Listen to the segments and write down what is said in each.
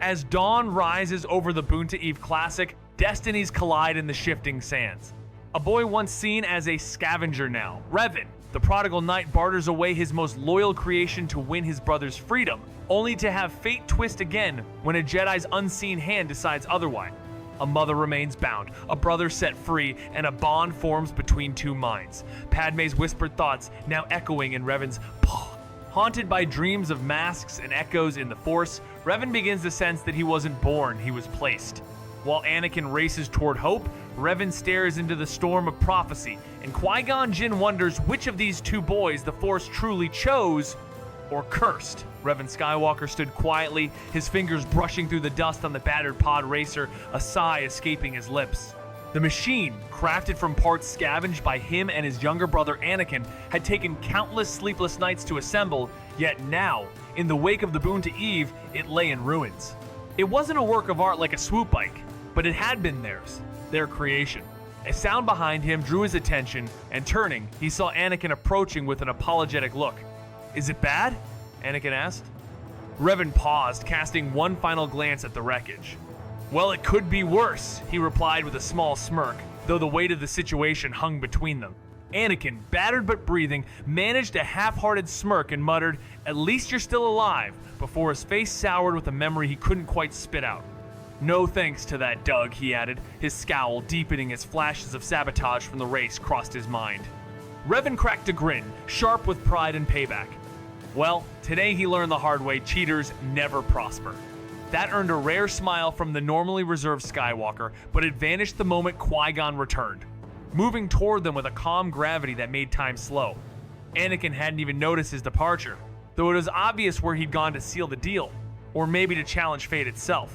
As dawn rises over the Boonta Eve Classic, destinies collide in the shifting sands. A boy once seen as a scavenger now, Revan, the prodigal knight, barters away his most loyal creation to win his brother's freedom, only to have fate twist again when a Jedi's unseen hand decides otherwise. A mother remains bound, a brother set free, and a bond forms between two minds. Padme's whispered thoughts now echoing in Revan's paw. Haunted by dreams of masks and echoes in the Force, Revan begins to sense that he wasn't born, he was placed. While Anakin races toward hope, Revan stares into the storm of prophecy, and Qui-Gon Jinn wonders which of these two boys the Force truly chose or cursed. Revan Skywalker stood quietly, his fingers brushing through the dust on the battered pod racer, a sigh escaping his lips. The machine, crafted from parts scavenged by him and his younger brother Anakin, had taken countless sleepless nights to assemble, yet now, in the wake of the Boonta Eve, it lay in ruins. It wasn't a work of art like a swoop bike, but it had been theirs, their creation. A sound behind him drew his attention, and turning, he saw Anakin approaching with an apologetic look. "Is it bad?" Anakin asked. Revan paused, casting one final glance at the wreckage. "Well, it could be worse," he replied with a small smirk, though the weight of the situation hung between them. Anakin, battered but breathing, managed a half-hearted smirk and muttered, "At least you're still alive," before his face soured with a memory he couldn't quite spit out. "No thanks to that, Doug," he added, his scowl deepening as flashes of sabotage from the race crossed his mind. Revan cracked a grin, sharp with pride and payback. Well, today he learned the hard way cheaters never prosper. That earned a rare smile from the normally reserved Skywalker, but it vanished the moment Qui-Gon returned, moving toward them with a calm gravity that made time slow. Anakin hadn't even noticed his departure, though it was obvious where he'd gone to seal the deal, or maybe to challenge fate itself.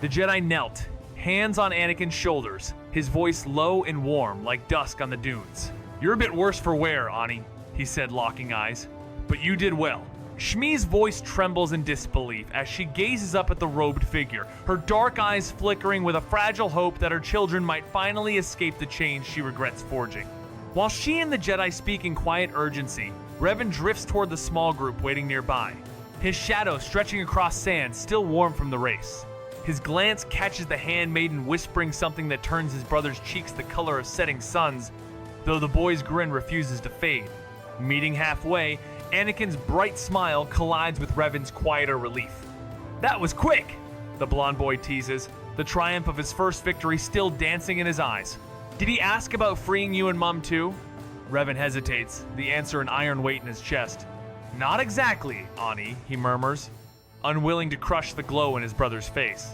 The Jedi knelt, hands on Anakin's shoulders, his voice low and warm like dusk on the dunes. "You're a bit worse for wear, Ani," he said, locking eyes, "but you did well." Shmi's voice trembles in disbelief as she gazes up at the robed figure, her dark eyes flickering with a fragile hope that her children might finally escape the chains she regrets forging. While she and the Jedi speak in quiet urgency, Revan drifts toward the small group waiting nearby, his shadow stretching across sand still warm from the race. His glance catches the handmaiden whispering something that turns his brother's cheeks the color of setting suns, though the boy's grin refuses to fade. Meeting halfway, Anakin's bright smile collides with Revan's quieter relief. "That was quick," the blonde boy teases, the triumph of his first victory still dancing in his eyes. "Did he ask about freeing you and Mum too?" Revan hesitates, the answer an iron weight in his chest. "Not exactly, Ani," he murmurs, unwilling to crush the glow in his brother's face.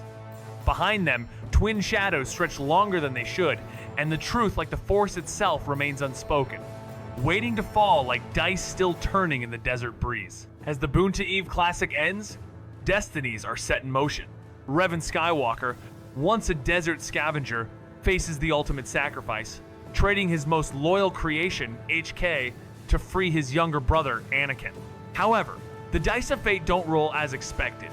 Behind them, twin shadows stretch longer than they should, and the truth, like the Force itself, remains unspoken, waiting to fall like dice still turning in the desert breeze. As the Boonta Eve Classic ends, destinies are set in motion. Revan Skywalker, once a desert scavenger, faces the ultimate sacrifice, trading his most loyal creation, HK, to free his younger brother, Anakin. However, the dice of fate don't roll as expected,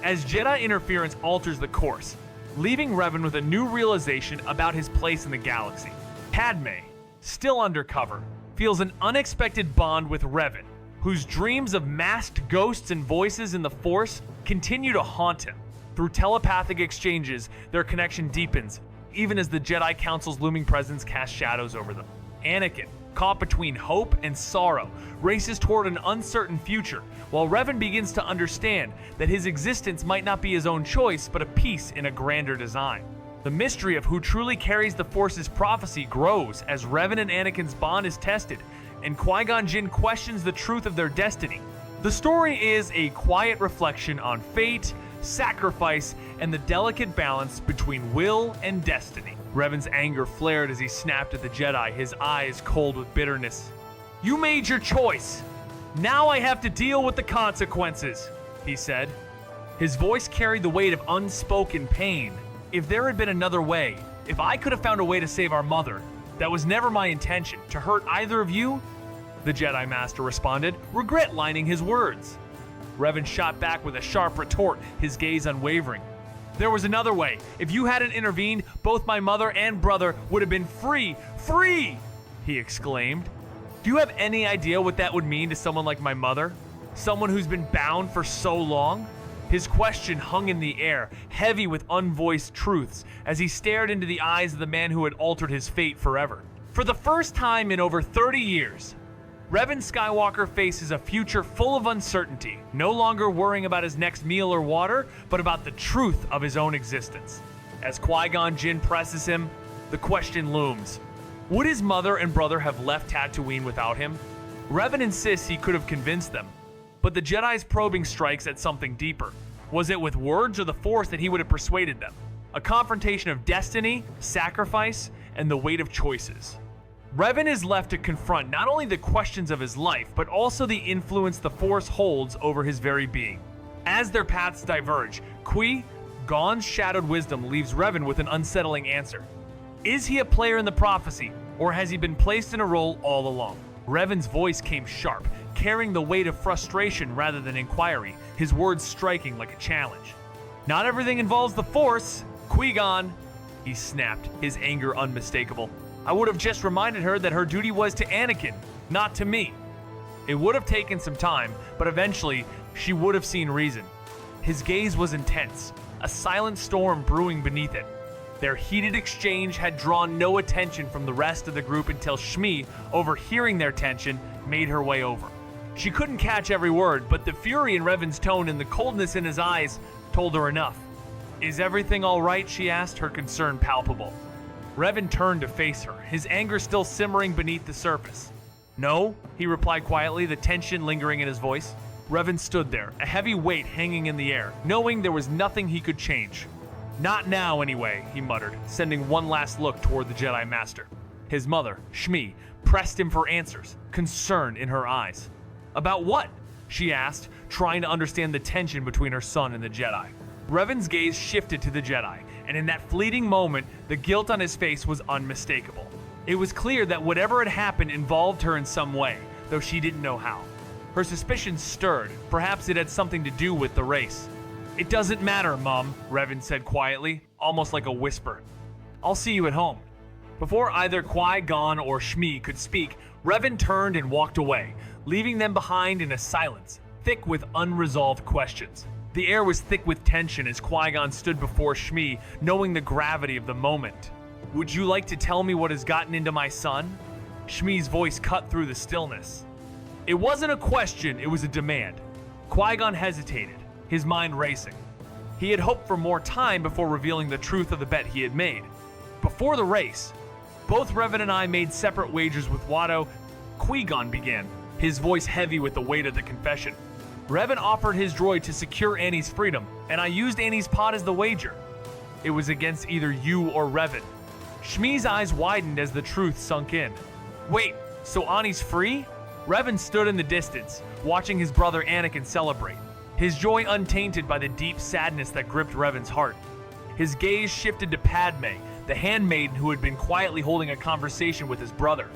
as Jedi interference alters the course, leaving Revan with a new realization about his place in the galaxy. Padme, still undercover, feels an unexpected bond with Revan, whose dreams of masked ghosts and voices in the Force continue to haunt him. Through telepathic exchanges, their connection deepens, even as the Jedi Council's looming presence casts shadows over them. Anakin, caught between hope and sorrow, races toward an uncertain future, while Revan begins to understand that his existence might not be his own choice, but a piece in a grander design. The mystery of who truly carries the Force's prophecy grows as Revan and Anakin's bond is tested, and Qui-Gon Jinn questions the truth of their destiny. The story is a quiet reflection on fate, sacrifice, and the delicate balance between will and destiny. Revan's anger flared as he snapped at the Jedi, his eyes cold with bitterness. "You made your choice. Now I have to deal with the consequences," he said. His voice carried the weight of unspoken pain. "If there had been another way, if I could have found a way to save our mother, that was never my intention, to hurt either of you," the Jedi Master responded, regret lining his words. Revan shot back with a sharp retort, his gaze unwavering. "There was another way. If you hadn't intervened, both my mother and brother would have been free. Free!" he exclaimed. "Do you have any idea what that would mean to someone like my mother? Someone who's been bound for so long?" His question hung in the air, heavy with unvoiced truths, as he stared into the eyes of the man who had altered his fate forever. For the first time in over 30 years, Revan Skywalker faces a future full of uncertainty, no longer worrying about his next meal or water, but about the truth of his own existence. As Qui-Gon Jinn presses him, the question looms. Would his mother and brother have left Tatooine without him? Revan insists he could have convinced them, but the Jedi's probing strikes at something deeper. Was it with words or the Force that he would have persuaded them? A confrontation of destiny, sacrifice, and the weight of choices. Revan is left to confront not only the questions of his life, but also the influence the Force holds over his very being. As their paths diverge, Qui-Gon's shadowed wisdom leaves Revan with an unsettling answer. Is he a player in the prophecy, or has he been placed in a role all along? Revan's voice came sharp, carrying the weight of frustration rather than inquiry, his words striking like a challenge. Not everything involves the Force, Qui-Gon, he snapped, his anger unmistakable. I would have just reminded her that her duty was to Anakin, not to me. It would have taken some time, but eventually she would have seen reason. His gaze was intense, a silent storm brewing beneath it. Their heated exchange had drawn no attention from the rest of the group until Shmi, overhearing their tension, made her way over. She couldn't catch every word, but the fury in Revan's tone and the coldness in his eyes told her enough. Is everything all right? She asked, her concern palpable. Revan turned to face her, his anger still simmering beneath the surface. No, he replied quietly, the tension lingering in his voice. Revan stood there, a heavy weight hanging in the air, knowing there was nothing he could change. Not now, anyway, he muttered, sending one last look toward the Jedi Master. His mother, Shmi, pressed him for answers, concern in her eyes. About what? She asked, trying to understand the tension between her son and the Jedi. Revan's gaze shifted to the Jedi, and in that fleeting moment, the guilt on his face was unmistakable. It was clear that whatever had happened involved her in some way, though she didn't know how. Her suspicions stirred. Perhaps it had something to do with the race. It doesn't matter, Mom, Revan said quietly, almost like a whisper. I'll see you at home. Before either Qui-Gon or Shmi could speak, Revan turned and walked away, leaving them behind in a silence, thick with unresolved questions. The air was thick with tension as Qui-Gon stood before Shmi, knowing the gravity of the moment. Would you like to tell me what has gotten into my son? Shmi's voice cut through the stillness. It wasn't a question, it was a demand. Qui-Gon hesitated, his mind racing. He had hoped for more time before revealing the truth of the bet he had made. Before the race, both Revan and I made separate wagers with Watto. Qui-Gon began, his voice heavy with the weight of the confession. Revan offered his droid to secure Annie's freedom, and I used Annie's pod as the wager. It was against either you or Revan. Shmi's eyes widened as the truth sunk in. Wait, so Annie's free? Revan stood in the distance, watching his brother Anakin celebrate, his joy untainted by the deep sadness that gripped Revan's heart. His gaze shifted to Padme, the handmaiden who had been quietly holding a conversation with his brother.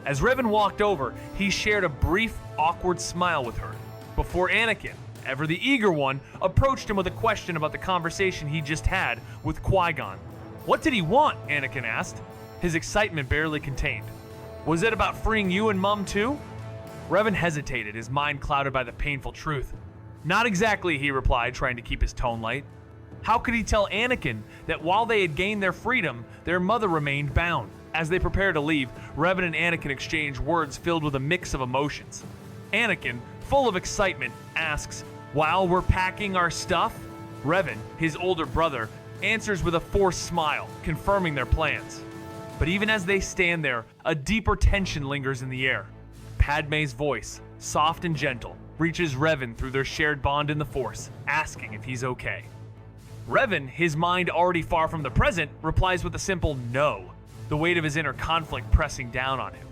As Revan walked over, he shared a brief, awkward smile with her, before Anakin, ever the eager one, approached him with a question about the conversation he just had with Qui-Gon. What did he want? Anakin asked, his excitement barely contained. Was it about freeing you and Mum too? Revan hesitated, his mind clouded by the painful truth. Not exactly, he replied, trying to keep his tone light. How could he tell Anakin that while they had gained their freedom, their mother remained bound? As they prepared to leave, Revan and Anakin exchanged words filled with a mix of emotions. Anakin, full of excitement, asks, while we're packing our stuff? Revan, his older brother, answers with a forced smile, confirming their plans. But even as they stand there, a deeper tension lingers in the air. Padme's voice, soft and gentle, reaches Revan through their shared bond in the Force, asking if he's okay. Revan, his mind already far from the present, replies with a simple no, the weight of his inner conflict pressing down on him.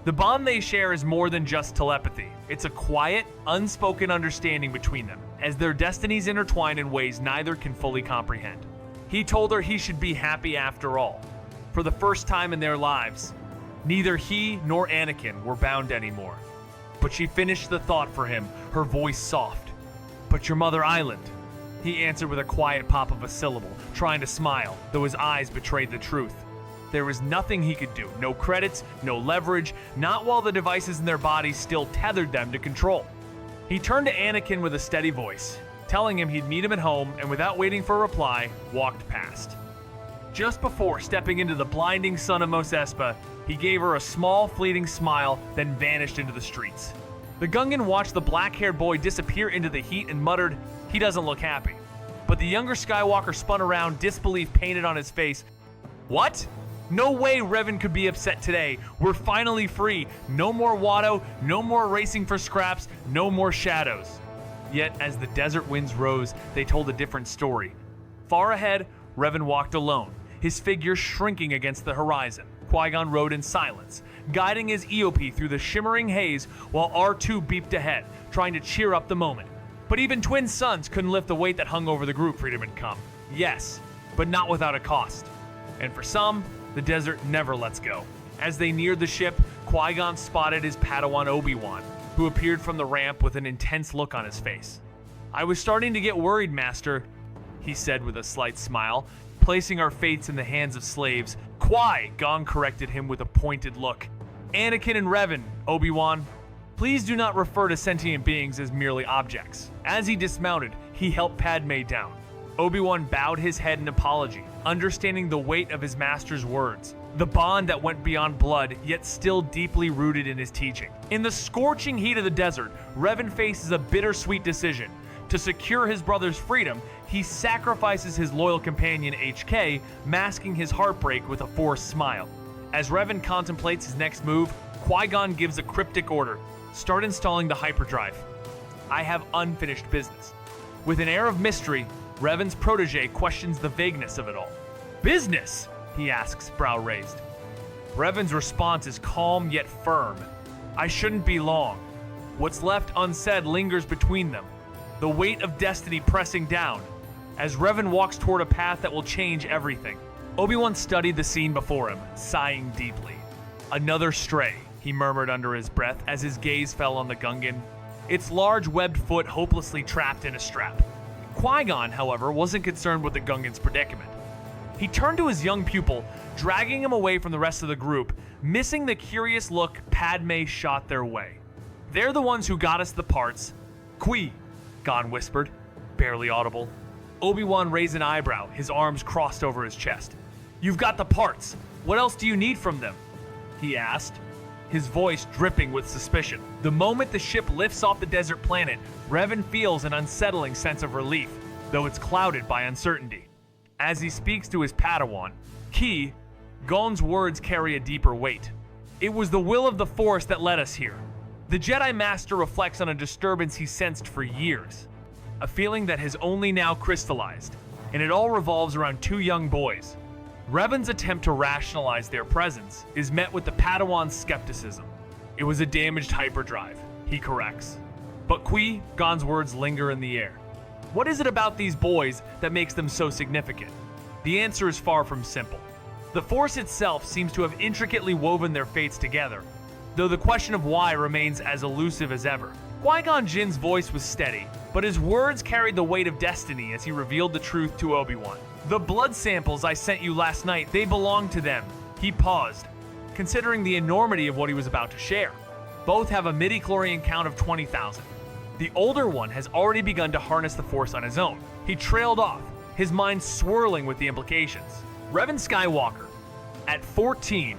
The bond they share is more than just telepathy. It's a quiet, unspoken understanding between them, as their destinies intertwine in ways neither can fully comprehend. He told her he should be happy after all. For the first time in their lives, neither he nor Anakin were bound anymore. But she finished the thought for him, her voice soft. But your mother island, he answered with a quiet pop of a syllable, trying to smile, though his eyes betrayed the truth. There was nothing he could do, no credits, no leverage, not while the devices in their bodies still tethered them to control. He turned to Anakin with a steady voice. telling him he'd meet him at home, and without waiting for a reply, walked past. Just before stepping into the blinding sun of Mos Espa, he gave her a small, fleeting smile, then vanished into the streets. The Gungan watched the black-haired boy disappear into the heat and muttered, "He doesn't look happy." But the younger Skywalker spun around, disbelief painted on his face. "What? No way Revan could be upset today. We're finally free. No more Watto, no more racing for scraps, no more shadows." Yet, as the desert winds rose, they told a different story. Far ahead, Revan walked alone, his figure shrinking against the horizon. Qui-Gon rode in silence, guiding his EOP through the shimmering haze while R2 beeped ahead, trying to cheer up the moment. But even twin suns couldn't lift the weight that hung over the group freedom had come. Yes, but not without a cost. And for some, the desert never lets go. As they neared the ship, Qui-Gon spotted his Padawan Obi-Wan, who appeared from the ramp with an intense look on his face. "I was starting to get worried, Master," he said with a slight smile. "Placing our fates in the hands of slaves." Qui-Gon corrected him with a pointed look. "Anakin and Revan, Obi-Wan. Please do not refer to sentient beings as merely objects." As he dismounted, he helped Padme down. Obi-Wan bowed his head in apology, understanding the weight of his master's words, the bond that went beyond blood, yet still deeply rooted in his teaching. In the scorching heat of the desert, Revan faces a bittersweet decision. To secure his brother's freedom, he sacrifices his loyal companion HK, masking his heartbreak with a forced smile. As Revan contemplates his next move, Qui-Gon gives a cryptic order: "Start installing the hyperdrive. I have unfinished business." With an air of mystery, Revan's protege questions the vagueness of it all. "Business?" he asks, brow raised. Revan's response is calm yet firm. "I shouldn't be long." What's left unsaid lingers between them, the weight of destiny pressing down, as Revan walks toward a path that will change everything. Obi-Wan studied the scene before him, sighing deeply. "Another stray," he murmured under his breath as his gaze fell on the Gungan, its large webbed foot hopelessly trapped in a strap. Qui-Gon, however, wasn't concerned with the Gungan's predicament. He turned to his young pupil, dragging him away from the rest of the group, missing the curious look Padme shot their way. "They're the ones who got us the parts." Qui-Gon whispered, barely audible. Obi-Wan raised an eyebrow, his arms crossed over his chest. "You've got the parts. What else do you need from them?" he asked, his voice dripping with suspicion. The moment the ship lifts off the desert planet, Revan feels an unsettling sense of relief, though it's clouded by uncertainty. As he speaks to his Padawan, Qui-Gon's words carry a deeper weight. "It was the will of the Force that led us here." The Jedi Master reflects on a disturbance he sensed for years, a feeling that has only now crystallized, and it all revolves around two young boys. Revan's attempt to rationalize their presence is met with the Padawan's skepticism. "It was a damaged hyperdrive," he corrects. But Qui-Gon's words linger in the air. What is it about these boys that makes them so significant? The answer is far from simple. The Force itself seems to have intricately woven their fates together, though the question of why remains as elusive as ever. Qui-Gon Jinn's voice was steady, but his words carried the weight of destiny as he revealed the truth to Obi-Wan. "The blood samples I sent you last night, they belong to them." He paused, considering the enormity of what he was about to share. Both have a midi-chlorian count of 20,000. The older one has already begun to harness the Force on his own. He trailed off, his mind swirling with the implications. Revan Skywalker, at 14,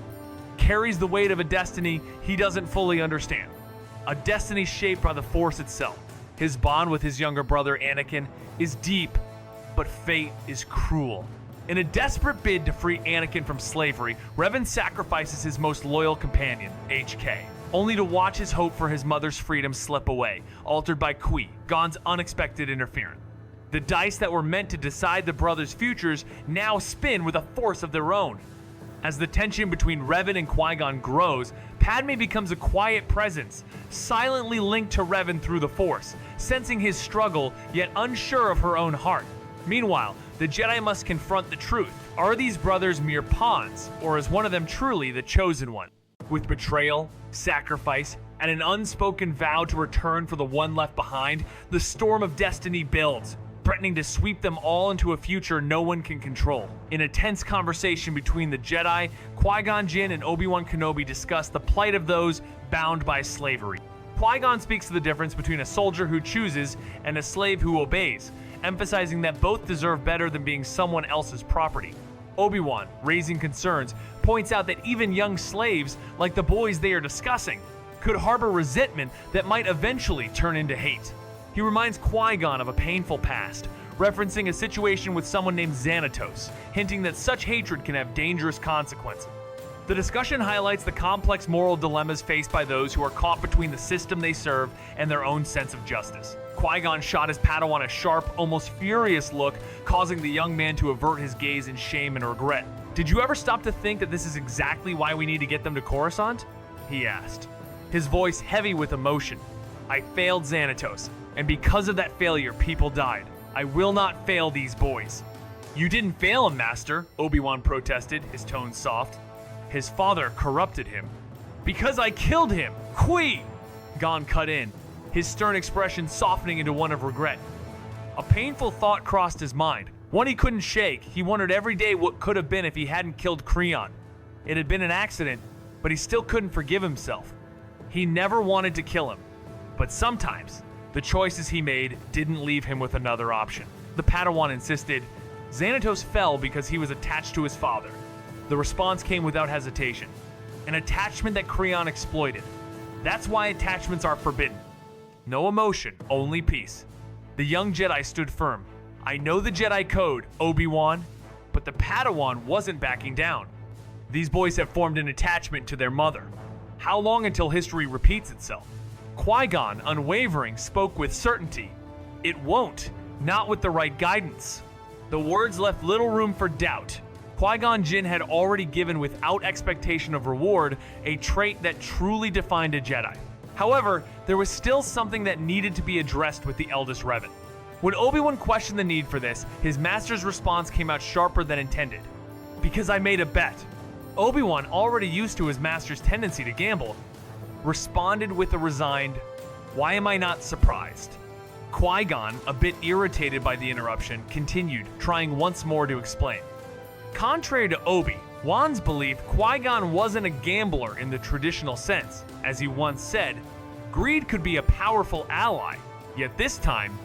carries the weight of a destiny he doesn't fully understand. A destiny shaped by the Force itself. His bond with his younger brother Anakin is deep, but fate is cruel. In a desperate bid to free Anakin from slavery, Revan sacrifices his most loyal companion, HK, only to watch his hope for his mother's freedom slip away, altered by Qui-Gon's unexpected interference. The dice that were meant to decide the brothers' futures now spin with a force of their own. As the tension between Revan and Qui-Gon grows, Padme becomes a quiet presence, silently linked to Revan through the Force, sensing his struggle, yet unsure of her own heart. Meanwhile, the Jedi must confront the truth. Are these brothers mere pawns, or is one of them truly the chosen one? With betrayal, sacrifice, and an unspoken vow to return for the one left behind, the storm of destiny builds, threatening to sweep them all into a future no one can control. In a tense conversation between the Jedi, Qui-Gon Jinn and Obi-Wan Kenobi discuss the plight of those bound by slavery. Qui-Gon speaks to the difference between a soldier who chooses and a slave who obeys, emphasizing that both deserve better than being someone else's property. Obi-Wan, raising concerns, points out that even young slaves, like the boys they are discussing, could harbor resentment that might eventually turn into hate. He reminds Qui-Gon of a painful past, referencing a situation with someone named Xanatos, hinting that such hatred can have dangerous consequences. The discussion highlights the complex moral dilemmas faced by those who are caught between the system they serve and their own sense of justice. Qui-Gon shot his Padawan a sharp, almost furious look, causing the young man to avert his gaze in shame and regret. "Did you ever stop to think that this is exactly why we need to get them to Coruscant?" he asked, his voice heavy with emotion. "I failed Xanatos, and because of that failure, people died. I will not fail these boys." "You didn't fail him, Master," Obi-Wan protested, his tone soft. "His father corrupted him." "Because I killed him! Qui!" Gon cut in, his stern expression softening into one of regret. A painful thought crossed his mind, one he couldn't shake. He wondered every day what could have been if he hadn't killed Creon. It had been an accident, but he still couldn't forgive himself. He never wanted to kill him, but sometimes the choices he made didn't leave him with another option. The Padawan insisted, "Xanatos fell because he was attached to his father." The response came without hesitation, an attachment that Creon exploited. That's why attachments are forbidden. No emotion, only peace. The young Jedi stood firm. "I know the Jedi code, Obi-Wan," but the Padawan wasn't backing down. "These boys have formed an attachment to their mother. How long until history repeats itself?" Qui-Gon, unwavering, spoke with certainty. "It won't, not with the right guidance." The words left little room for doubt. Qui-Gon Jinn had already given without expectation of reward a trait that truly defined a Jedi. However, there was still something that needed to be addressed with the eldest Revan. When Obi-Wan questioned the need for this, his master's response came out sharper than intended. "Because I made a bet." Obi-Wan, already used to his master's tendency to gamble, responded with a resigned, "Why am I not surprised?" Qui-Gon, a bit irritated by the interruption, continued, trying once more to explain. Contrary to Obi-Wan's belief, Qui-Gon wasn't a gambler in the traditional sense. As he once said, greed could be a powerful ally, yet this time,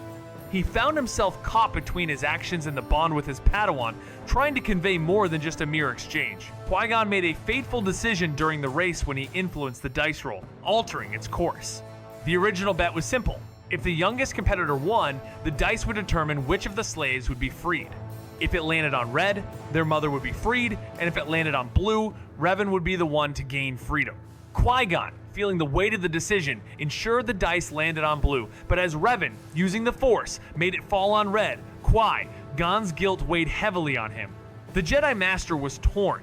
he found himself caught between his actions and the bond with his Padawan, trying to convey more than just a mere exchange. Qui-Gon made a fateful decision during the race when he influenced the dice roll, altering its course. The original bet was simple. If the youngest competitor won, the dice would determine which of the slaves would be freed. If it landed on red, their mother would be freed, and if it landed on blue, Revan would be the one to gain freedom. Qui-Gon, feeling the weight of the decision, ensured the dice landed on blue, but as Revan, using the Force, made it fall on red, Qui-Gon's guilt weighed heavily on him. The Jedi Master was torn,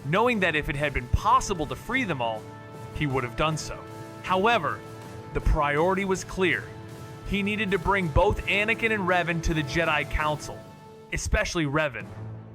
knowing that if it had been possible to free them all, he would have done so. However, the priority was clear. He needed to bring both Anakin and Revan to the Jedi Council, especially Revan,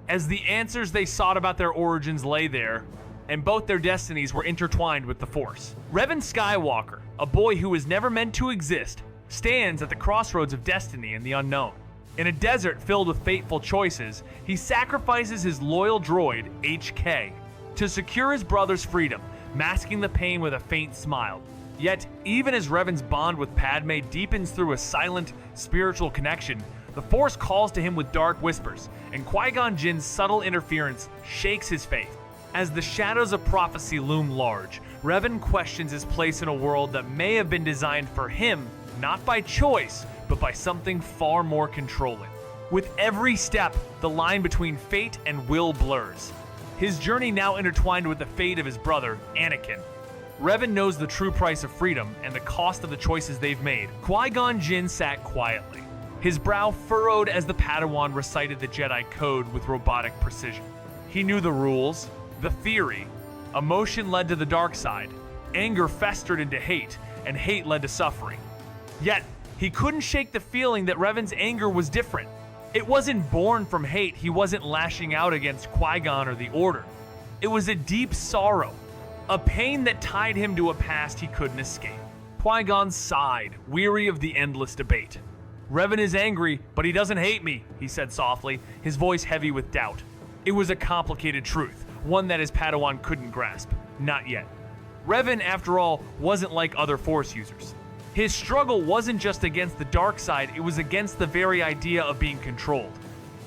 as the answers they sought about their origins lay there, and both their destinies were intertwined with the Force. Revan Skywalker, a boy who was never meant to exist, stands at the crossroads of destiny and the unknown. In a desert filled with fateful choices, he sacrifices his loyal droid, HK, to secure his brother's freedom, masking the pain with a faint smile. Yet, even as Revan's bond with Padme deepens through a silent, spiritual connection, the Force calls to him with dark whispers, and Qui-Gon Jinn's subtle interference shakes his faith. As the shadows of prophecy loom large, Revan questions his place in a world that may have been designed for him, not by choice, but by something far more controlling. With every step, the line between fate and will blurs. His journey now intertwined with the fate of his brother, Anakin. Revan knows the true price of freedom and the cost of the choices they've made. Qui-Gon Jinn sat quietly, his brow furrowed as the Padawan recited the Jedi code with robotic precision. He knew the rules, the theory. Emotion led to the dark side, anger festered into hate, and hate led to suffering. Yet, he couldn't shake the feeling that Revan's anger was different. It wasn't born from hate. He wasn't lashing out against Qui-Gon or the Order. It was a deep sorrow, a pain that tied him to a past he couldn't escape. Qui-Gon sighed, weary of the endless debate. "Revan is angry, but he doesn't hate me," he said softly, his voice heavy with doubt. It was a complicated truth, one that his Padawan couldn't grasp. Not yet. Revan, after all, wasn't like other Force users. His struggle wasn't just against the dark side, it was against the very idea of being controlled,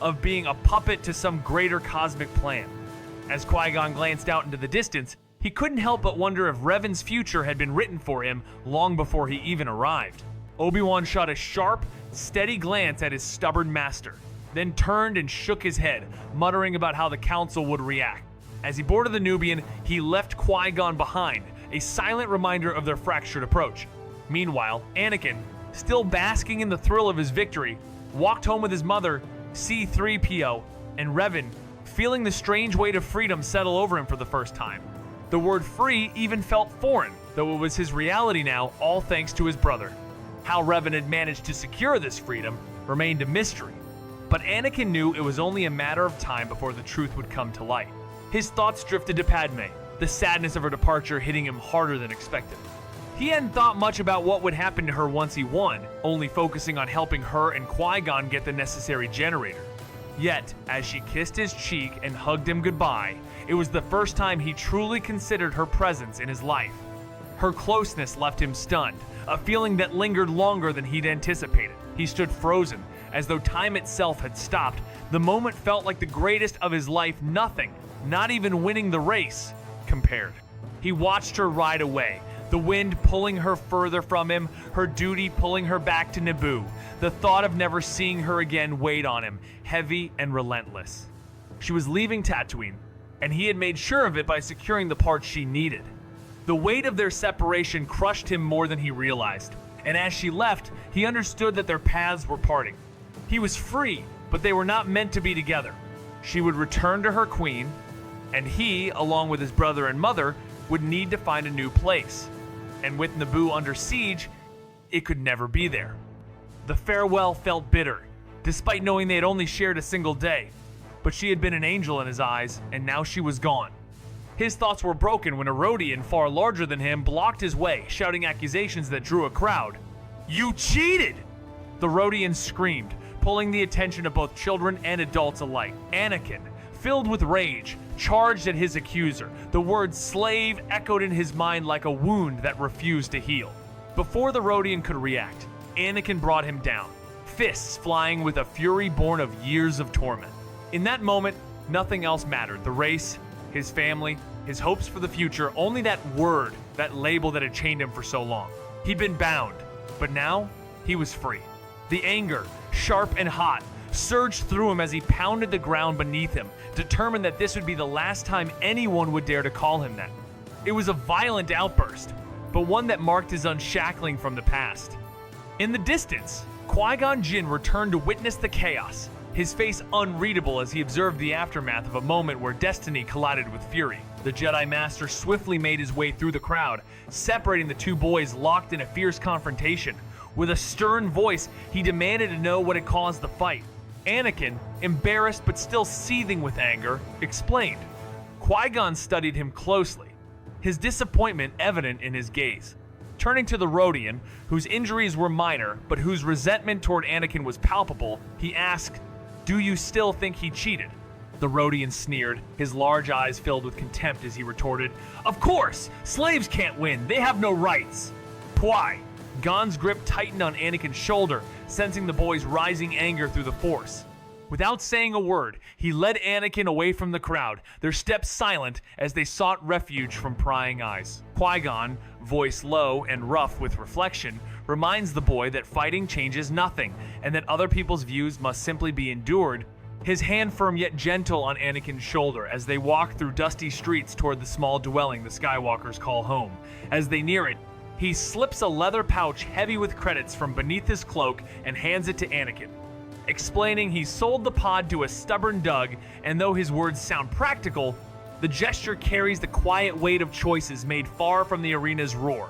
of being a puppet to some greater cosmic plan. As Qui-Gon glanced out into the distance, he couldn't help but wonder if Revan's future had been written for him long before he even arrived. Obi-Wan shot a sharp, steady glance at his stubborn master, then turned and shook his head, muttering about how the council would react. As he boarded the Nubian, he left Qui-Gon behind, a silent reminder of their fractured approach. Meanwhile, Anakin, still basking in the thrill of his victory, walked home with his mother, C-3PO, and Revan, feeling the strange weight of freedom settle over him for the first time. The word free even felt foreign, though it was his reality now, all thanks to his brother. How Revan had managed to secure this freedom remained a mystery, but Anakin knew it was only a matter of time before the truth would come to light. His thoughts drifted to Padme, the sadness of her departure hitting him harder than expected. He hadn't thought much about what would happen to her once he won, only focusing on helping her and Qui-Gon get the necessary generator. Yet, as she kissed his cheek and hugged him goodbye, it was the first time he truly considered her presence in his life. Her closeness left him stunned, a feeling that lingered longer than he'd anticipated. He stood frozen, as though time itself had stopped. The moment felt like the greatest of his life, nothing, not even winning the race, compared. He watched her ride away, the wind pulling her further from him, her duty pulling her back to Naboo. The thought of never seeing her again weighed on him, heavy and relentless. She was leaving Tatooine, and he had made sure of it by securing the parts she needed. The weight of their separation crushed him more than he realized, and as she left, he understood that their paths were parting. He was free, but they were not meant to be together. She would return to her queen, and he, along with his brother and mother, would need to find a new place. And with Naboo under siege, it could never be there. The farewell felt bitter, despite knowing they had only shared a single day. But she had been an angel in his eyes, and now she was gone. His thoughts were broken when a Rodian far larger than him blocked his way, shouting accusations that drew a crowd. "You cheated!" The Rodian screamed, pulling the attention of both children and adults alike. Anakin, filled with rage, charged at his accuser. The word slave echoed in his mind like a wound that refused to heal. Before the Rodian could react, Anakin brought him down, fists flying with a fury born of years of torment. In that moment, nothing else mattered. The race, his family, his hopes for the future, only that word, that label that had chained him for so long. He'd been bound, but now he was free. The anger, sharp and hot, surged through him as he pounded the ground beneath him, determined that this would be the last time anyone would dare to call him that. It was a violent outburst, but one that marked his unshackling from the past. In the distance, Qui-Gon Jinn returned to witness the chaos, his face unreadable as he observed the aftermath of a moment where destiny collided with fury. The Jedi Master swiftly made his way through the crowd, separating the two boys locked in a fierce confrontation. With a stern voice, he demanded to know what had caused the fight. Anakin, embarrassed but still seething with anger, explained. Qui-Gon studied him closely, his disappointment evident in his gaze. Turning to the Rodian, whose injuries were minor but whose resentment toward Anakin was palpable, he asked, "Do you still think he cheated?" The Rodian sneered, his large eyes filled with contempt as he retorted, "Of course! Slaves can't win! They have no rights!" "Why?" Gon's grip tightened on Anakin's shoulder, sensing the boy's rising anger through the Force. Without saying a word, he led Anakin away from the crowd, their steps silent as they sought refuge from prying eyes. Qui-Gon, voice low and rough with reflection, reminds the boy that fighting changes nothing, and that other people's views must simply be endured, his hand firm yet gentle on Anakin's shoulder as they walk through dusty streets toward the small dwelling the Skywalkers call home. As they near it, he slips a leather pouch heavy with credits from beneath his cloak and hands it to Anakin, explaining he sold the pod to a stubborn Doug, and though his words sound practical, the gesture carries the quiet weight of choices made far from the arena's roar,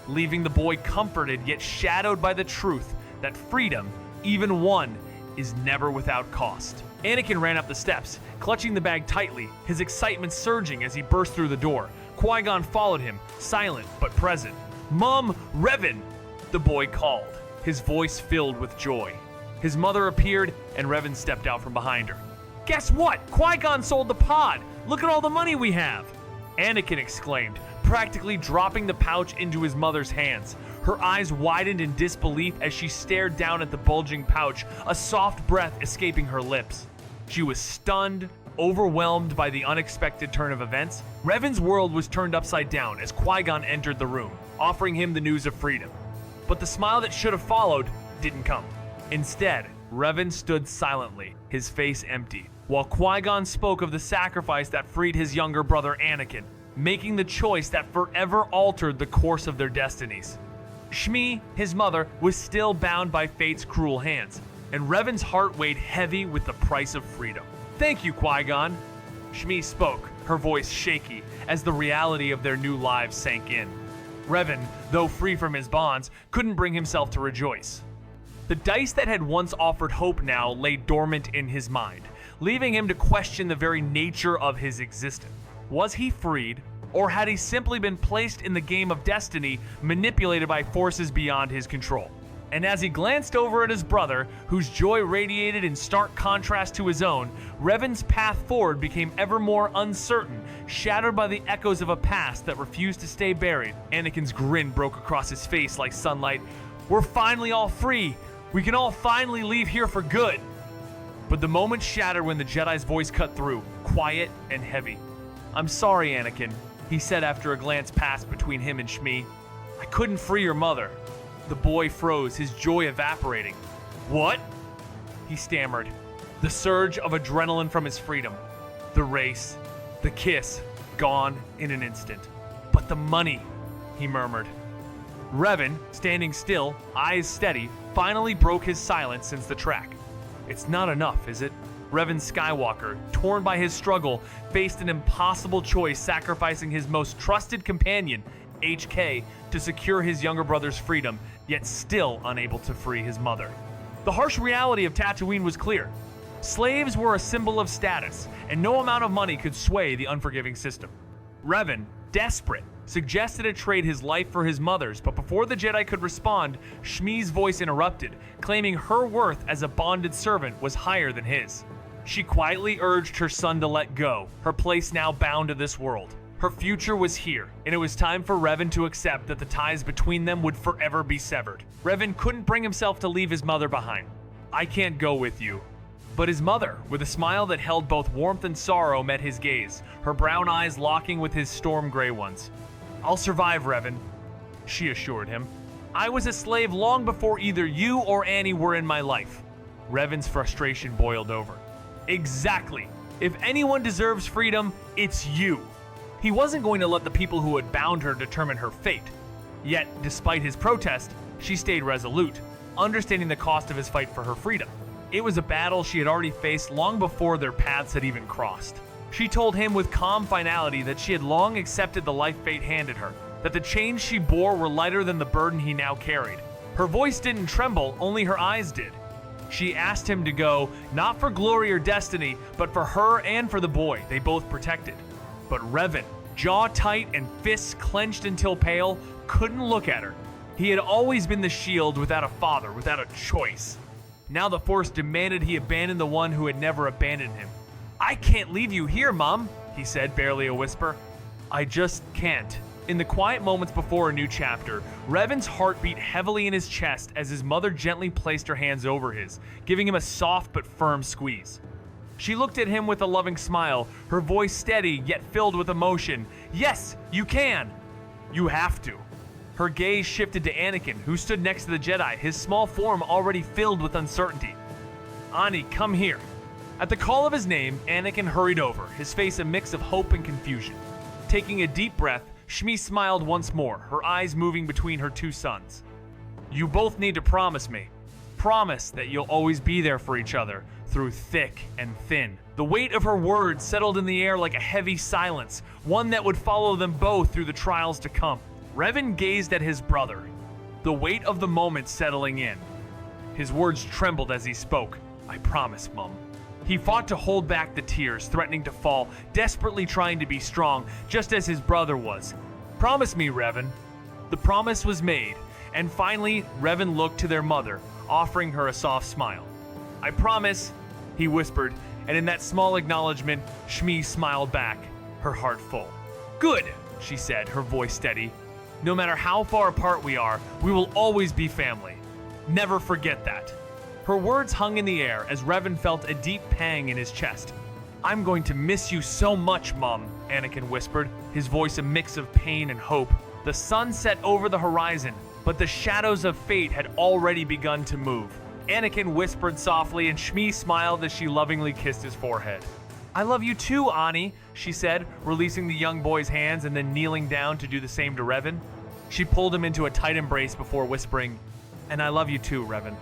leaving the boy comforted yet shadowed by the truth that freedom, even one, is never without cost. Anakin ran up the steps, clutching the bag tightly, his excitement surging as he burst through the door. Qui-Gon followed him, silent but present. "Mom, Revan!" the boy called, his voice filled with joy. His mother appeared, and Revan stepped out from behind her. "Guess what? Qui-Gon sold the pod! Look at all the money we have!" Anakin exclaimed, practically dropping the pouch into his mother's hands. Her eyes widened in disbelief as she stared down at the bulging pouch, a soft breath escaping her lips. She was stunned, overwhelmed by the unexpected turn of events. Revan's world was turned upside down as Qui-Gon entered the room, offering him the news of freedom. But the smile that should have followed didn't come. Instead, Revan stood silently, his face empty, while Qui-Gon spoke of the sacrifice that freed his younger brother Anakin, making the choice that forever altered the course of their destinies. Shmi, his mother, was still bound by fate's cruel hands, and Revan's heart weighed heavy with the price of freedom. "Thank you, Qui-Gon." Shmi spoke, her voice shaky, as the reality of their new lives sank in. Revan, though free from his bonds, couldn't bring himself to rejoice. The dice that had once offered hope now lay dormant in his mind, leaving him to question the very nature of his existence. Was he freed, or had he simply been placed in the game of destiny, manipulated by forces beyond his control? And as he glanced over at his brother, whose joy radiated in stark contrast to his own, Revan's path forward became ever more uncertain, shadowed by the echoes of a past that refused to stay buried. Anakin's grin broke across his face like sunlight. "We're finally all free. We can all finally leave here for good." But the moment shattered when the Jedi's voice cut through, quiet and heavy. "I'm sorry, Anakin," he said after a glance passed between him and Shmi. "I couldn't free your mother." The boy froze, his joy evaporating. "What?" he stammered. The surge of adrenaline from his freedom. The race. The kiss. Gone in an instant. "But the money," he murmured. Revan, standing still, eyes steady, finally broke his silence since the track. "It's not enough, is it?" Revan Skywalker, torn by his struggle, faced an impossible choice, sacrificing his most trusted companion, HK, to secure his younger brother's freedom, yet still unable to free his mother. The harsh reality of Tatooine was clear. Slaves were a symbol of status, and no amount of money could sway the unforgiving system. Revan, desperate, suggested to trade his life for his mother's, but before the Jedi could respond, Shmi's voice interrupted, claiming her worth as a bonded servant was higher than his. She quietly urged her son to let go, her place now bound to this world. Her future was here, and it was time for Revan to accept that the ties between them would forever be severed. Revan couldn't bring himself to leave his mother behind. "I can't go with you." But his mother, with a smile that held both warmth and sorrow, met his gaze, her brown eyes locking with his storm gray ones. "I'll survive, Revan," she assured him. "I was a slave long before either you or Annie were in my life." Revan's frustration boiled over. "Exactly. If anyone deserves freedom, it's you." He wasn't going to let the people who had bound her determine her fate. Yet, despite his protest, she stayed resolute, understanding the cost of his fight for her freedom. It was a battle she had already faced long before their paths had even crossed. She told him with calm finality that she had long accepted the life fate handed her, that the chains she bore were lighter than the burden he now carried. Her voice didn't tremble, only her eyes did. She asked him to go, not for glory or destiny, but for her and for the boy they both protected. But Revan, jaw tight and fists clenched until pale, couldn't look at her. He had always been the shield without a father, without a choice. Now the Force demanded he abandon the one who had never abandoned him. "I can't leave you here, Mom," he said, barely a whisper. "I just can't." In the quiet moments before a new chapter, Revan's heart beat heavily in his chest as his mother gently placed her hands over his, giving him a soft but firm squeeze. She looked at him with a loving smile, her voice steady yet filled with emotion. "Yes, you can. You have to." Her gaze shifted to Anakin, who stood next to the Jedi, his small form already filled with uncertainty. "Ani, come here." At the call of his name, Anakin hurried over, his face a mix of hope and confusion. Taking a deep breath, Shmi smiled once more, her eyes moving between her two sons. "You both need to promise me. Promise that you'll always be there for each other, through thick and thin." The weight of her words settled in the air like a heavy silence, one that would follow them both through the trials to come. Revan gazed at his brother, the weight of the moment settling in. His words trembled as he spoke. "I promise, Mum." He fought to hold back the tears, threatening to fall, desperately trying to be strong, just as his brother was. "Promise me, Revan." The promise was made, and finally, Revan looked to their mother, offering her a soft smile. "I promise," he whispered, and in that small acknowledgement, Shmi smiled back, her heart full. "Good," she said, her voice steady. No matter how far apart we are, we will always be family. Never forget that." Her words hung in the air as Revan felt a deep pang in his chest. "I'm going to miss you so much, Mom," Anakin whispered, his voice a mix of pain and hope. The sun set over the horizon, but the shadows of fate had already begun to move. Anakin whispered softly, and Shmi smiled as she lovingly kissed his forehead. "I love you too, Ani," she said, releasing the young boy's hands and then kneeling down to do the same to Revan. She pulled him into a tight embrace before whispering, "And I love you too, Revan."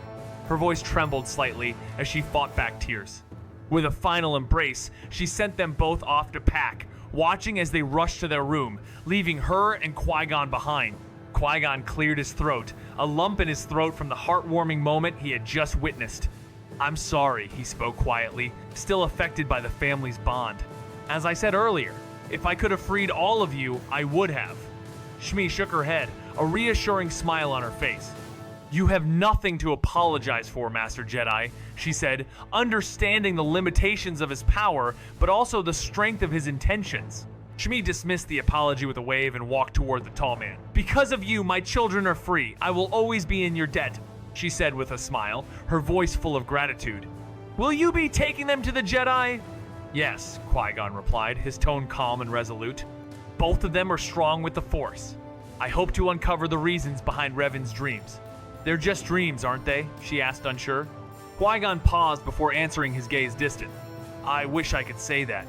Her voice trembled slightly as she fought back tears. With a final embrace, she sent them both off to pack, watching as they rushed to their room, leaving her and Qui-Gon behind. Qui-Gon cleared his throat, a lump in his throat from the heartwarming moment he had just witnessed. "I'm sorry," he spoke quietly, still affected by the family's bond. "As I said earlier, if I could have freed all of you, I would have." Shmi shook her head, a reassuring smile on her face. "You have nothing to apologize for, Master Jedi," she said, understanding the limitations of his power, but also the strength of his intentions. Shmi dismissed the apology with a wave and walked toward the tall man. "Because of you, my children are free. I will always be in your debt," she said with a smile, her voice full of gratitude. "Will you be taking them to the Jedi?" "Yes," Qui-Gon replied, his tone calm and resolute. "Both of them are strong with the Force. I hope to uncover the reasons behind Revan's dreams." "They're just dreams, aren't they?" she asked, unsure. Qui-Gon paused before answering, his gaze distant. "I wish I could say that.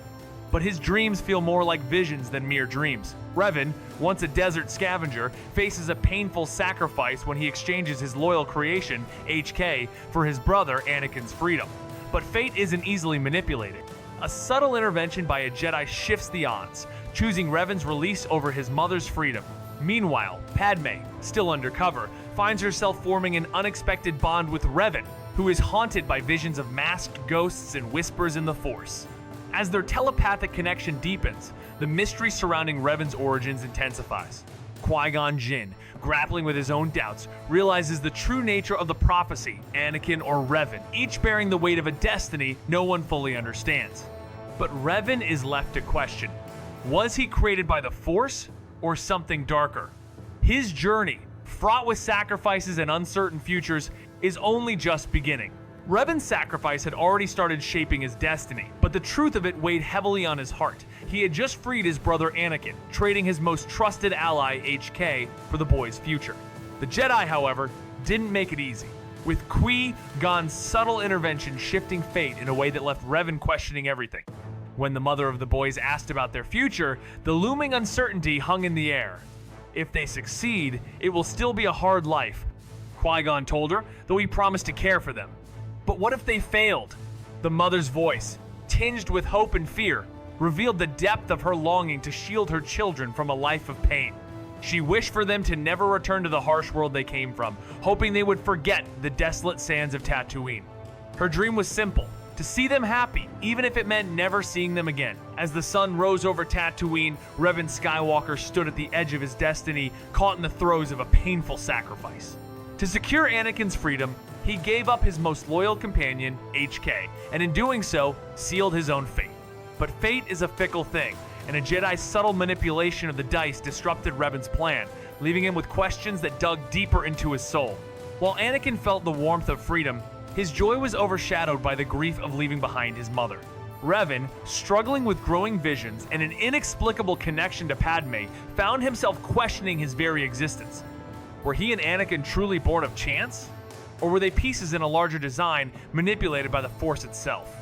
But his dreams feel more like visions than mere dreams. Revan, once a desert scavenger, faces a painful sacrifice when he exchanges his loyal creation, HK, for his brother Anakin's freedom. But fate isn't easily manipulated. A subtle intervention by a Jedi shifts the odds, choosing Revan's release over his mother's freedom. Meanwhile, Padme, still undercover, finds herself forming an unexpected bond with Revan, who is haunted by visions of masked ghosts and whispers in the Force. As their telepathic connection deepens, the mystery surrounding Revan's origins intensifies. Qui-Gon Jinn, grappling with his own doubts, realizes the true nature of the prophecy, Anakin or Revan, each bearing the weight of a destiny no one fully understands. But Revan is left to question. Was he created by the Force or something darker? His journey, fraught with sacrifices and uncertain futures, is only just beginning. Revan's sacrifice had already started shaping his destiny, but the truth of it weighed heavily on his heart. He had just freed his brother Anakin, trading his most trusted ally, HK, for the boy's future. The Jedi, however, didn't make it easy, with Qui-Gon's subtle intervention shifting fate in a way that left Revan questioning everything. When the mother of the boys asked about their future, the looming uncertainty hung in the air. If they succeed, it will still be a hard life, Qui-Gon told her, though he promised to care for them. But what if they failed? The mother's voice, tinged with hope and fear, revealed the depth of her longing to shield her children from a life of pain. She wished for them to never return to the harsh world they came from, hoping they would forget the desolate sands of Tatooine. Her dream was simple, to see them happy, even if it meant never seeing them again. As the sun rose over Tatooine, Revan Skywalker stood at the edge of his destiny, caught in the throes of a painful sacrifice. To secure Anakin's freedom, he gave up his most loyal companion, HK, and in doing so, sealed his own fate. But fate is a fickle thing, and a Jedi's subtle manipulation of the dice disrupted Revan's plan, leaving him with questions that dug deeper into his soul. While Anakin felt the warmth of freedom, his joy was overshadowed by the grief of leaving behind his mother. Revan, struggling with growing visions and an inexplicable connection to Padme, found himself questioning his very existence. Were he and Anakin truly born of chance? Or were they pieces in a larger design manipulated by the Force itself?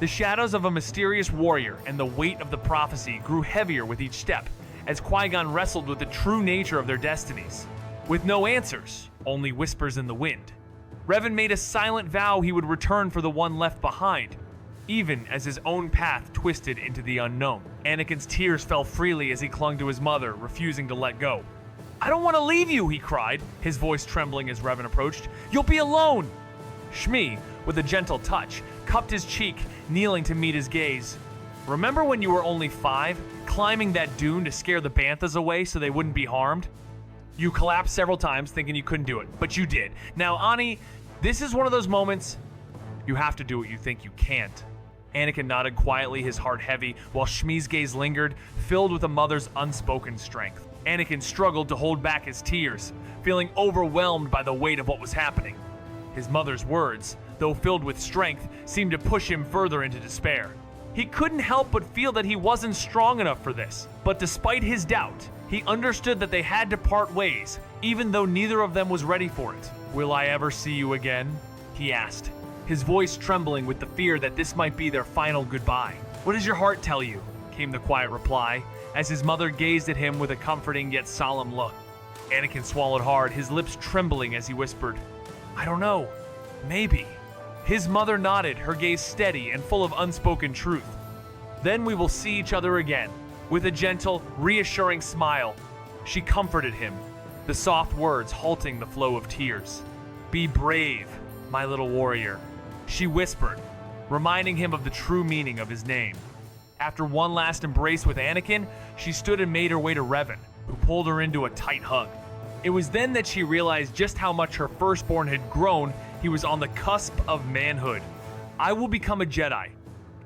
The shadows of a mysterious warrior and the weight of the prophecy grew heavier with each step, as Qui-Gon wrestled with the true nature of their destinies. With no answers, only whispers in the wind, Revan made a silent vow he would return for the one left behind, even as his own path twisted into the unknown. Anakin's tears fell freely as he clung to his mother, refusing to let go. "I don't want to leave you," he cried, his voice trembling as Revan approached. "You'll be alone." Shmi, with a gentle touch, cupped his cheek, kneeling to meet his gaze. "Remember when you were only 5, climbing that dune to scare the banthas away so they wouldn't be harmed? You collapsed several times thinking you couldn't do it, but you did. Now, Ani, this is one of those moments you have to do what you think you can't." Anakin nodded quietly, his heart heavy, while Shmi's gaze lingered, filled with a mother's unspoken strength. Anakin struggled to hold back his tears, feeling overwhelmed by the weight of what was happening. His mother's words, though filled with strength, seemed to push him further into despair. He couldn't help but feel that he wasn't strong enough for this, but despite his doubt, he understood that they had to part ways, even though neither of them was ready for it. "Will I ever see you again?" he asked, his voice trembling with the fear that this might be their final goodbye. "What does your heart tell you?" came the quiet reply, as his mother gazed at him with a comforting yet solemn look. Anakin swallowed hard, his lips trembling as he whispered, "I don't know. Maybe." His mother nodded, her gaze steady and full of unspoken truth. "Then we will see each other again." With a gentle, reassuring smile, she comforted him, the soft words halting the flow of tears. "Be brave, my little warrior," she whispered, reminding him of the true meaning of his name. After one last embrace with Anakin, she stood and made her way to Revan, who pulled her into a tight hug. It was then that she realized just how much her firstborn had grown. He was on the cusp of manhood. "I will become a Jedi."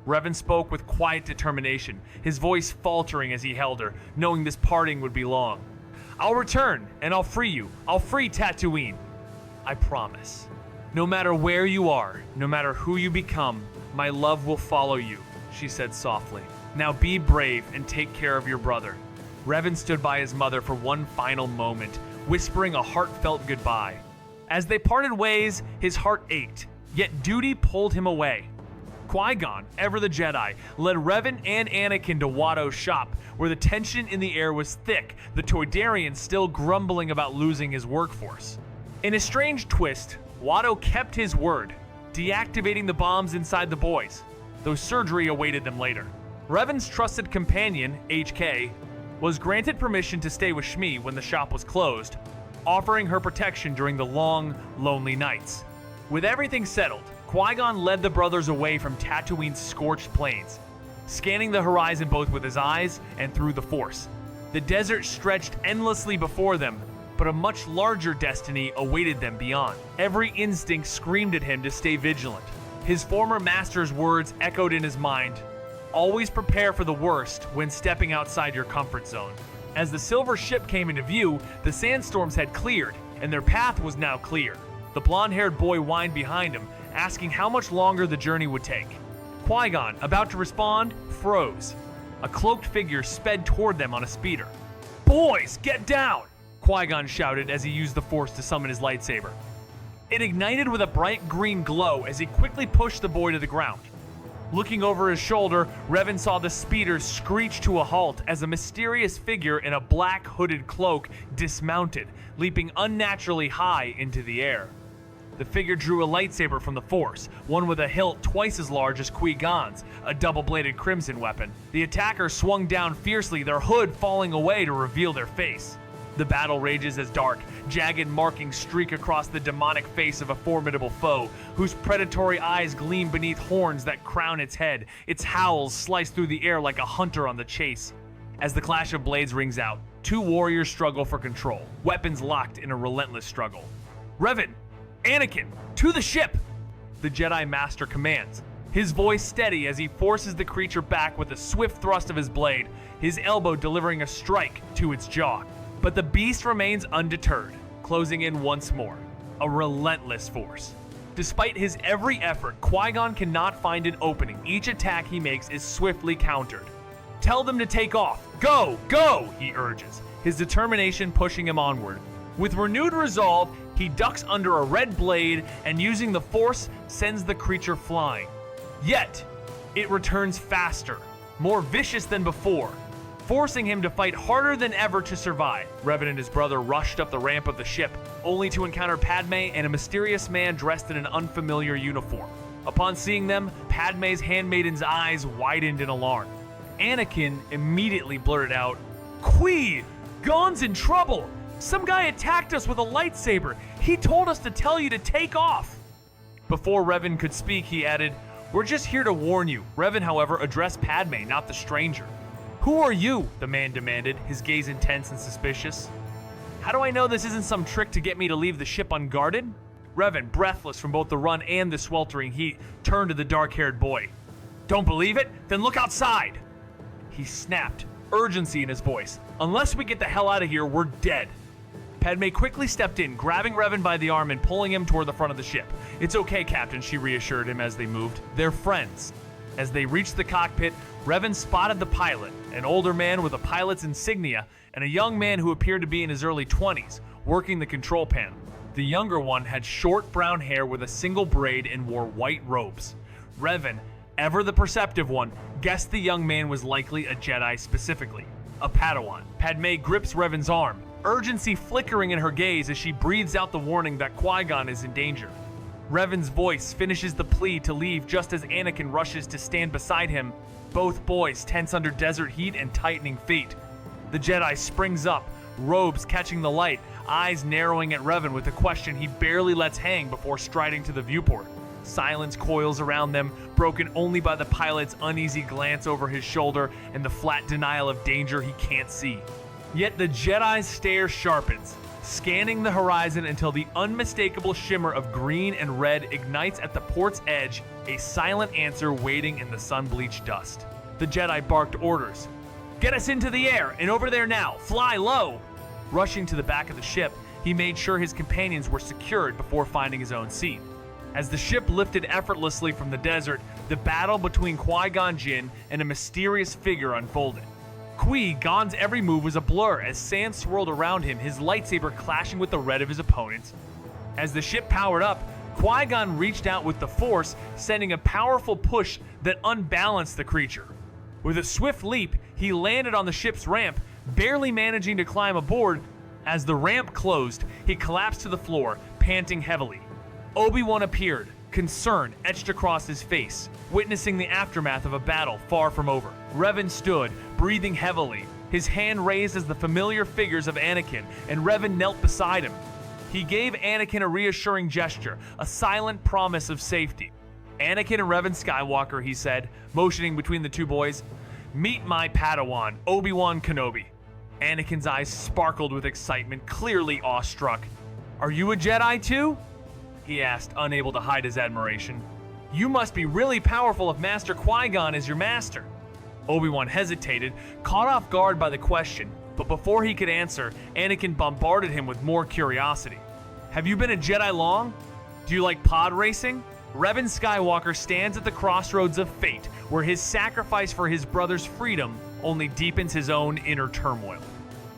Revan spoke with quiet determination, his voice faltering as he held her, knowing this parting would be long. "I'll return, and I'll free you. I'll free Tatooine. I promise. No matter where you are, no matter who you become, my love will follow you," she said softly. "Now be brave and take care of your brother." Revan stood by his mother for one final moment, whispering a heartfelt goodbye. As they parted ways, his heart ached, yet duty pulled him away. Qui-Gon, ever the Jedi, led Revan and Anakin to Watto's shop, where the tension in the air was thick, the Toydarian still grumbling about losing his workforce. In a strange twist, Watto kept his word, deactivating the bombs inside the boys, though surgery awaited them later. Revan's trusted companion, HK, was granted permission to stay with Shmi when the shop was closed, offering her protection during the long, lonely nights. With everything settled, Qui-Gon led the brothers away from Tatooine's scorched plains, scanning the horizon both with his eyes and through the Force. The desert stretched endlessly before them, but a much larger destiny awaited them beyond. Every instinct screamed at him to stay vigilant. His former master's words echoed in his mind, "Always prepare for the worst when stepping outside your comfort zone." As the silver ship came into view, the sandstorms had cleared, and their path was now clear. The blonde-haired boy whined behind him, asking how much longer the journey would take. Qui-Gon, about to respond, froze. A cloaked figure sped toward them on a speeder. "Boys, get down!" Qui-Gon shouted as he used the Force to summon his lightsaber. It ignited with a bright green glow as he quickly pushed the boy to the ground. Looking over his shoulder, Revan saw the speeder screech to a halt as a mysterious figure in a black hooded cloak dismounted, leaping unnaturally high into the air. The figure drew a lightsaber from the Force, one with a hilt twice as large as Qui-Gon's, a double-bladed crimson weapon. The attackers swung down fiercely, their hood falling away to reveal their face. The battle rages as dark, jagged markings streak across the demonic face of a formidable foe, whose predatory eyes gleam beneath horns that crown its head. Its howls slice through the air like a hunter on the chase. As the clash of blades rings out, two warriors struggle for control, weapons locked in a relentless struggle. "Revan! Anakin! To the ship!" the Jedi Master commands, his voice steady as he forces the creature back with a swift thrust of his blade, his elbow delivering a strike to its jaw. But the beast remains undeterred, closing in once more, a relentless force. Despite his every effort, Qui-Gon cannot find an opening. Each attack he makes is swiftly countered. "Tell them to take off! Go! Go!" he urges, his determination pushing him onward. With renewed resolve, he ducks under a red blade and using the Force, sends the creature flying. Yet, it returns faster, more vicious than before, forcing him to fight harder than ever to survive. Revan and his brother rushed up the ramp of the ship, only to encounter Padme and a mysterious man dressed in an unfamiliar uniform. Upon seeing them, Padme's handmaiden's eyes widened in alarm. Anakin immediately blurted out, "Qui-Gon's in trouble! Some guy attacked us with a lightsaber. He told us to tell you to take off." Before Revan could speak, he added, "We're just here to warn you." Revan, however, addressed Padme, not the stranger. "Who are you?" the man demanded, his gaze intense and suspicious. "How do I know this isn't some trick to get me to leave the ship unguarded?" Revan, breathless from both the run and the sweltering heat, turned to the dark-haired boy. "Don't believe it? Then look outside!" He snapped, urgency in his voice. "Unless we get the hell out of here, we're dead." Padme quickly stepped in, grabbing Revan by the arm and pulling him toward the front of the ship. "It's okay, Captain," she reassured him as they moved. "They're friends." As they reached the cockpit, Revan spotted the pilot, an older man with a pilot's insignia, and a young man who appeared to be in his early 20s, working the control panel. The younger one had short brown hair with a single braid and wore white robes. Revan, ever the perceptive one, guessed the young man was likely a Jedi, specifically a Padawan. Padme grips Revan's arm, urgency flickering in her gaze as she breathes out the warning that Qui-Gon is in danger. Revan's voice finishes the plea to leave just as Anakin rushes to stand beside him, both boys tense under desert heat and tightening feet. The Jedi springs up, robes catching the light, eyes narrowing at Revan with a question he barely lets hang before striding to the viewport. Silence coils around them, broken only by the pilot's uneasy glance over his shoulder and the flat denial of danger he can't see. Yet the Jedi's stare sharpens, scanning the horizon until the unmistakable shimmer of green and red ignites at the port's edge, a silent answer waiting in the sun-bleached dust. The Jedi barked orders. "Get us into the air, and over there now, fly low!" Rushing to the back of the ship, he made sure his companions were secured before finding his own seat. As the ship lifted effortlessly from the desert, the battle between Qui-Gon Jinn and a mysterious figure unfolded. Qui-Gon's every move was a blur as sand swirled around him, his lightsaber clashing with the red of his opponent's. As the ship powered up, Qui-Gon reached out with the Force, sending a powerful push that unbalanced the creature. With a swift leap, he landed on the ship's ramp, barely managing to climb aboard. As the ramp closed, he collapsed to the floor, panting heavily. Obi-Wan appeared, concern etched across his face, witnessing the aftermath of a battle far from over. Revan stood, breathing heavily, his hand raised as the familiar figures of Anakin, and Revan knelt beside him. He gave Anakin a reassuring gesture, a silent promise of safety. "Anakin and Revan Skywalker," he said, motioning between the two boys. "Meet my Padawan, Obi-Wan Kenobi." Anakin's eyes sparkled with excitement, clearly awestruck. "Are you a Jedi too?" he asked, unable to hide his admiration. "You must be really powerful if Master Qui-Gon is your master." Obi-Wan hesitated, caught off guard by the question, but before he could answer, Anakin bombarded him with more curiosity. "Have you been a Jedi long? Do you like pod racing?" Revan Skywalker stands at the crossroads of fate, where his sacrifice for his brother's freedom only deepens his own inner turmoil.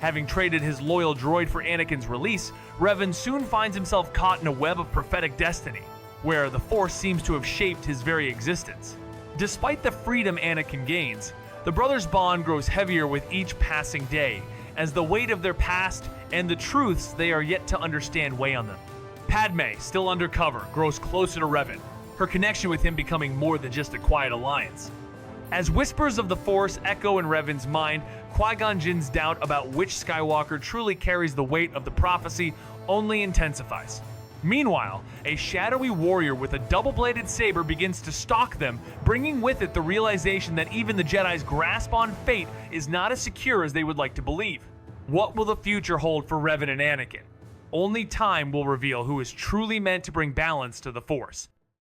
Having traded his loyal droid for Anakin's release, Revan soon finds himself caught in a web of prophetic destiny, where the Force seems to have shaped his very existence. Despite the freedom Anakin gains, the brothers' bond grows heavier with each passing day, as the weight of their past and the truths they are yet to understand weigh on them. Padme, still undercover, grows closer to Revan, her connection with him becoming more than just a quiet alliance. As whispers of the Force echo in Revan's mind, Qui-Gon Jinn's doubt about which Skywalker truly carries the weight of the prophecy only intensifies. Meanwhile, a shadowy warrior with a double-bladed saber begins to stalk them, bringing with it the realization that even the Jedi's grasp on fate is not as secure as they would like to believe. What will the future hold for Revan and Anakin? Only time will reveal who is truly meant to bring balance to the Force.